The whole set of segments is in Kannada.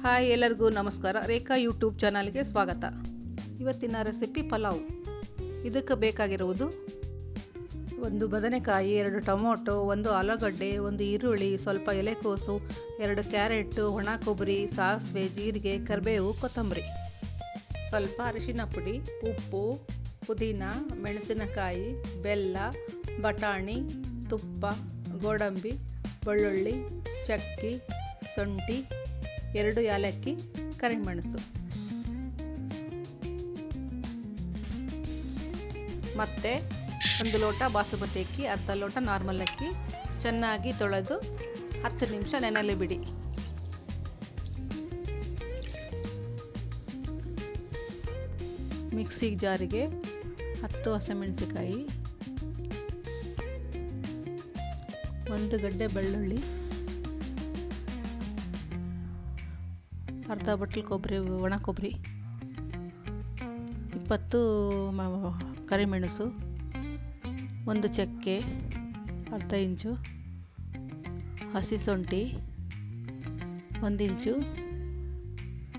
ಹಾಯ್, ಎಲ್ಲರಿಗೂ ನಮಸ್ಕಾರ. ರೇಖಾ ಯೂಟ್ಯೂಬ್ ಚಾನಲ್ಗೆ ಸ್ವಾಗತ. ಇವತ್ತಿನ ರೆಸಿಪಿ ಪಲಾವ್. ಇದಕ್ಕೆ ಬೇಕಾಗಿರುವುದು ಒಂದು ಬದನೆಕಾಯಿ, 2 ಟೊಮೊಟೊ, 1 ಆಲೂಗಡ್ಡೆ, 1 ಈರುಳ್ಳಿ, ಸ್ವಲ್ಪ ಎಲೆಕೋಸು, 2 ಕ್ಯಾರೆಟ್, ಒಣ ಕೊಬ್ಬರಿ, ಸಾಸಿವೆ, ಜೀರಿಗೆ, ಕರಿಬೇವು, ಕೊತ್ತಂಬರಿ, ಸ್ವಲ್ಪ ಅರಿಶಿನ ಪುಡಿ, ಉಪ್ಪು, ಪುದೀನ, ಮೆಣಸಿನಕಾಯಿ, ಬೆಲ್ಲ, ಬಟಾಣಿ, ತುಪ್ಪ, ಗೋಡಂಬಿ, ಬೆಳ್ಳುಳ್ಳಿ, ಚಕ್ಕೆ, ಶುಂಠಿ, 2 ಏಲಕ್ಕಿ, ಕರಿಮೆಣಸು ಮತ್ತು 1 ಲೋಟ ಬಾಸುಮತಿ ಅಕ್ಕಿ, ಅರ್ಧ ಲೋಟ ನಾರ್ಮಲ್ ಅಕ್ಕಿ ಚೆನ್ನಾಗಿ ತೊಳೆದು 10 ನಿಮಿಷ ನೆನೆಯಲು ಬಿಡಿ. ಮಿಕ್ಸಿ ಜಾರಿಗೆ 10 ಹಸಿಮೆಣಸಿನಕಾಯಿ, 1 ಗಡ್ಡೆ ಬೆಳ್ಳುಳ್ಳಿ, ಅರ್ಧ ಬಟ್ಲು ಕೊಬ್ಬರಿ, ಒಣ ಕೊಬ್ಬರಿ, 20 ಕರಿಮೆಣಸು, 1 ಚಕ್ಕೆ, ಅರ್ಧ ಇಂಚು ಹಸಿ ಶುಂಠಿ, 1 ಇಂಚು,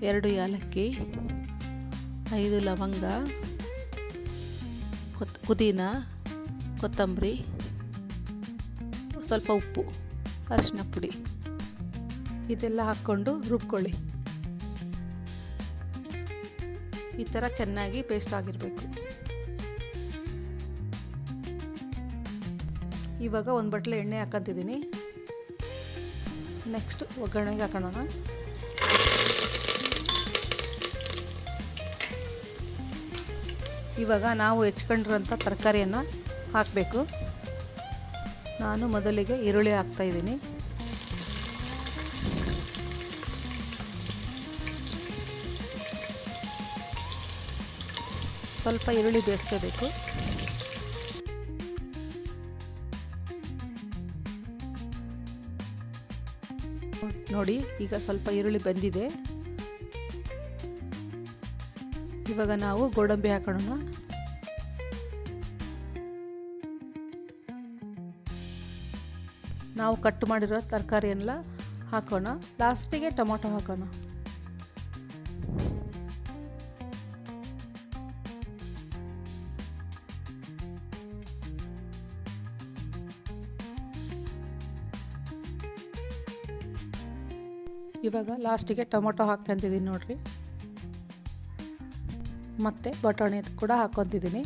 2 ಏಲಕ್ಕಿ, 5 ಲವಂಗ, ಪುದೀನ, ಕೊತ್ತಂಬರಿ, ಸ್ವಲ್ಪ ಉಪ್ಪು, ಅರಿಶಿನ ಪುಡಿ ಇದೆಲ್ಲ ಹಾಕ್ಕೊಂಡು ರುಬ್ಕೊಳ್ಳಿ. ಈ ಥರ ಚೆನ್ನಾಗಿ ಪೇಸ್ಟ್ ಆಗಿರಬೇಕು. ಇವಾಗ 1 ಬಟ್ಲೆ ಎಣ್ಣೆ ಹಾಕಂತಿದ್ದೀನಿ. ನೆಕ್ಸ್ಟ್ ಒಗ್ಗರಣೆಗೆ ಹಾಕೋಣ. ಇವಾಗ ನಾವು ಹೆಚ್ಕೊಂಡಿರೋಂಥ ತರಕಾರಿಯನ್ನು ಹಾಕಬೇಕು. ನಾನು ಮೊದಲಿಗೆ ಈರುಳ್ಳಿ ಹಾಕ್ತಾಯಿದ್ದೀನಿ. ಸ್ವಲ್ಪ ಈರುಳ್ಳಿ ಬೇಯಿಸ್ಕೋಬೇಕು. ನೋಡಿ, ಈಗ ಸ್ವಲ್ಪ ಈರುಳ್ಳಿ ಬೆಂದಿದೆ. ಇವಾಗ ನಾವು ಗೋಡಂಬಿ ಹಾಕೋಣ. ನಾವು ಕಟ್ ಮಾಡಿರೋ ತರಕಾರಿ ಎಲ್ಲ ಹಾಕೋಣ. ಲಾಸ್ಟಿಗೆ ಟೊಮೊಟೊ ಹಾಕೋಣ. ಇವಾಗ ಲಾಸ್ಟಿಗೆ ಟೊಮೊಟೊ ಹಾಕ್ಕೊಂತಿದ್ದೀನಿ ನೋಡಿರಿ. ಮತ್ತು ಬಟಾಣಿ ಕೂಡ ಹಾಕ್ಕೊತಿದ್ದೀನಿ.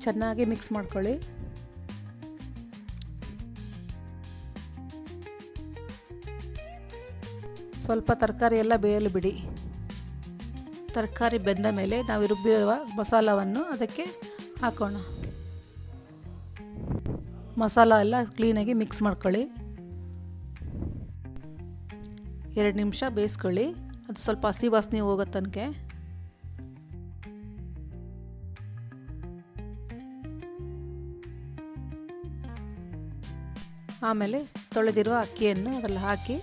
ಚೆನ್ನಾಗಿ ಮಿಕ್ಸ್ ಮಾಡ್ಕೊಳ್ಳಿ. ಸ್ವಲ್ಪ ತರಕಾರಿ ಎಲ್ಲ ಬೇಯಲು ಬಿಡಿ. ತರಕಾರಿ ಬೆಂದ ಮೇಲೆ ನಾವು ರುಬ್ಬಿರುವ ಮಸಾಲವನ್ನು ಅದಕ್ಕೆ ಹಾಕೋಣ. ಮಸಾಲ ಎಲ್ಲ ಕ್ಲೀನಾಗಿ ಮಿಕ್ಸ್ ಮಾಡ್ಕೊಳ್ಳಿ. 2 ನಿಮಿಷ ಬೇಯಿಸ್ಕೊಳ್ಳಿ. ಅದು ಸ್ವಲ್ಪ ಹಸಿ ವಾಸನೆ ಹೋಗೋ ತನಕ. ಆಮೇಲೆ ತೊಳೆದಿರುವ ಅಕ್ಕಿಯನ್ನು ಅದರಲ್ಲಿ ಹಾಕಿ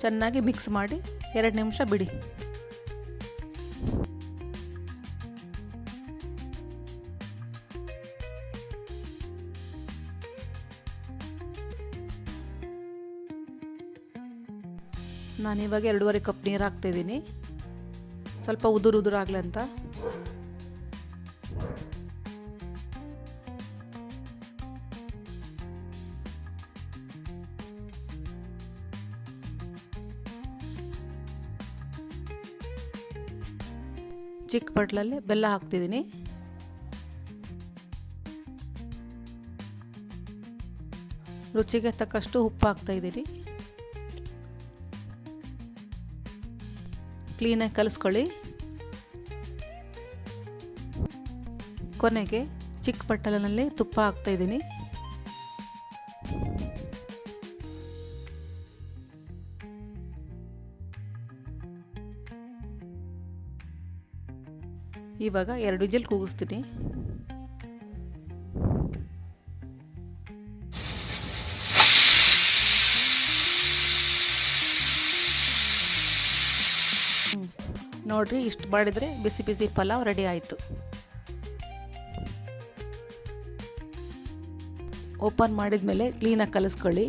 ಚೆನ್ನಾಗಿ ಮಿಕ್ಸ್ ಮಾಡಿ 2 ನಿಮಿಷ ಬಿಡಿ. ನಾನಿವಾಗ 2.5 ಕಪ್ ನೀರು ಹಾಕ್ತಾಯಿದ್ದೀನಿ. ಸ್ವಲ್ಪ ಉದುರು ಆಗಲಿ ಅಂತ. ಚಿಕ್ಕ ಬಟ್ಲಲ್ಲಿ ಬೆಲ್ಲ ಹಾಕ್ತಿದ್ದೀನಿ. ರುಚಿಗೆ ತಕ್ಕಷ್ಟು ಉಪ್ಪು ಹಾಕ್ತಾಯಿದ್ದೀನಿ. ಕ್ಲೀನಾಗಿ ಕಲಿಸ್ಕೊಳ್ಳಿ. ಕೊನೆಗೆ ಚಿಕ್ಕ ಬಟ್ಟಲಿನಲ್ಲಿ ತುಪ್ಪ ಹಾಕ್ತಾಯಿದ್ದೀನಿ. ಇವಾಗ 2 ವಿಜಿಲ್ ಕೂಗಿಸ್ತೀನಿ. ನೋಡ್ರಿ, ಇಷ್ಟು ಮಾಡಿದರೆ ಬಿಸಿ ಬಿಸಿ ಪಲಾವ್ ರೆಡಿ ಆಯಿತು. ಓಪನ್ ಮಾಡಿದ ಮೇಲೆ ಕ್ಲೀನಾಗಿ ಕಲಿಸ್ಕೊಳ್ಳಿ.